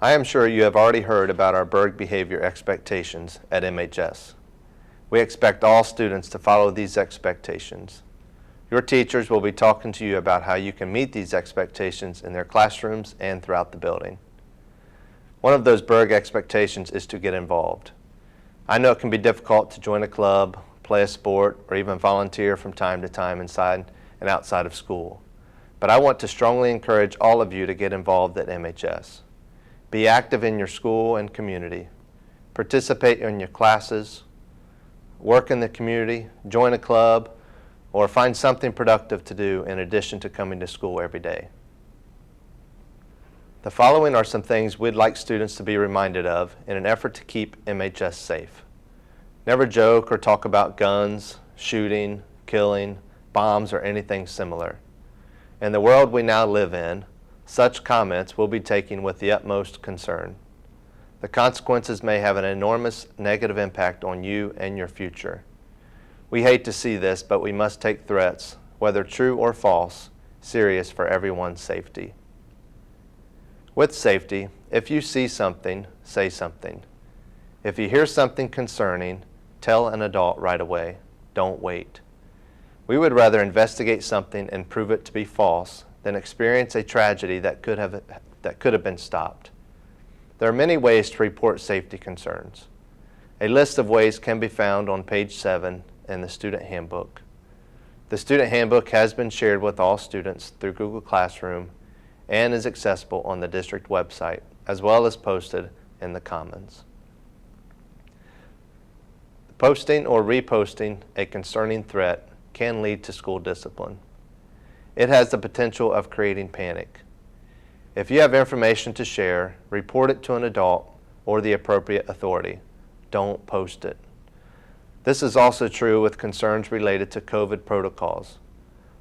I am sure you have already heard about our Berg behavior expectations at MHS. We expect all students to follow these expectations. Your teachers will be talking to you about how you can meet these expectations in their classrooms and throughout the building. One of those Berg expectations is to get involved. I know it can be difficult to join a club, play a sport, or even volunteer from time to time inside and outside of school. But I want to strongly encourage all of you to get involved at MHS. Be active in your school and community. Participate in your classes, work in the community, join a club, or find something productive to do in addition to coming to school every day. The following are some things we'd like students to be reminded of in an effort to keep MHS safe. Never joke or talk about guns, shooting, killing, bombs, or anything similar. In the world we now live in, such comments will be taken with the utmost concern. The consequences may have an enormous negative impact on you and your future. We hate to see this, but we must take threats, whether true or false, serious for everyone's safety. With safety, if you see something, say something. If you hear something concerning, tell an adult right away. Don't wait. We would rather investigate something and prove it to be false than experience a tragedy that could have been stopped. There are many ways to report safety concerns. A list of ways can be found on page 7 in the student handbook. The student handbook has been shared with all students through Google Classroom and is accessible on the district website, as well as posted in the Commons. Posting or reposting a concerning threat can lead to school discipline. It has the potential of creating panic. If you have information to share, report it to an adult or the appropriate authority. Don't post it. This is also true with concerns related to COVID protocols.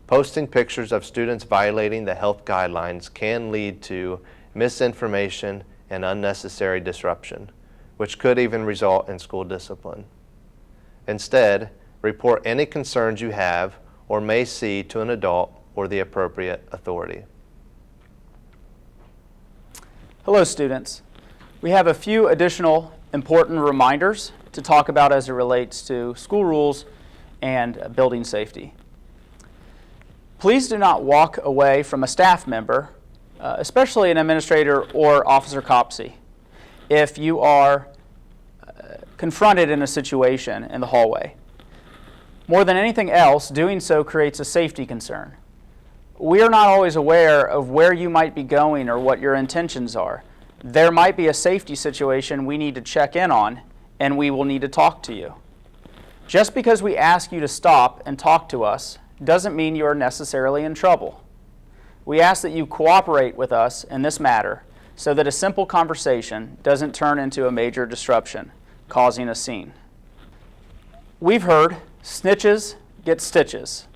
Posting pictures of students violating the health guidelines can lead to misinformation and unnecessary disruption, which could even result in school discipline. Instead, report any concerns you have or may see to an adult or the appropriate authority. Hello, students. We have a few additional important reminders to talk about as it relates to school rules and building safety. Please do not walk away from a staff member, especially an administrator or Officer Copsey, if you are confronted in a situation in the hallway. More than anything else, doing so creates a safety concern. We are not always aware of where you might be going or what your intentions are. There might be a safety situation we need to check in on, and we will need to talk to you. Just because we ask you to stop and talk to us doesn't mean you are necessarily in trouble. We ask that you cooperate with us in this matter so that a simple conversation doesn't turn into a major disruption, causing a scene. We've heard snitches get stitches.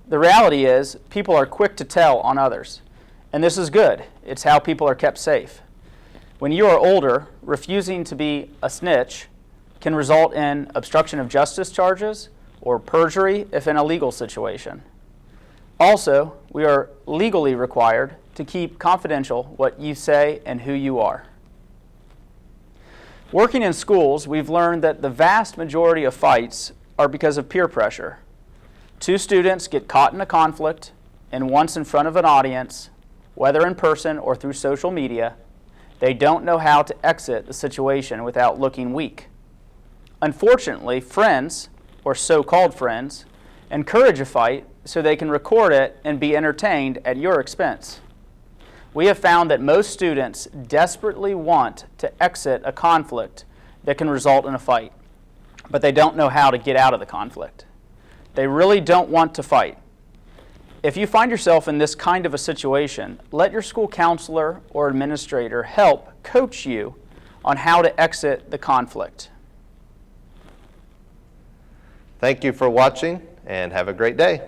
The reality is people are quick to tell on others, and this is good. It's how people are kept safe. When you are older, refusing to be a snitch can result in obstruction of justice charges or perjury if in a legal situation. Also, we are legally required to keep confidential what you say and who you are. Working in schools, we've learned that the vast majority of fights are because of peer pressure. Two students get caught in a conflict, and once in front of an audience, whether in person or through social media, they don't know how to exit the situation without looking weak. Unfortunately, friends, or so-called friends, encourage a fight so they can record it and be entertained at your expense. We have found that most students desperately want to exit a conflict that can result in a fight, but they don't know how to get out of the conflict. They really don't want to fight. If you find yourself in this kind of a situation, let your school counselor or administrator help coach you on how to exit the conflict. Thank you for watching, and have a great day.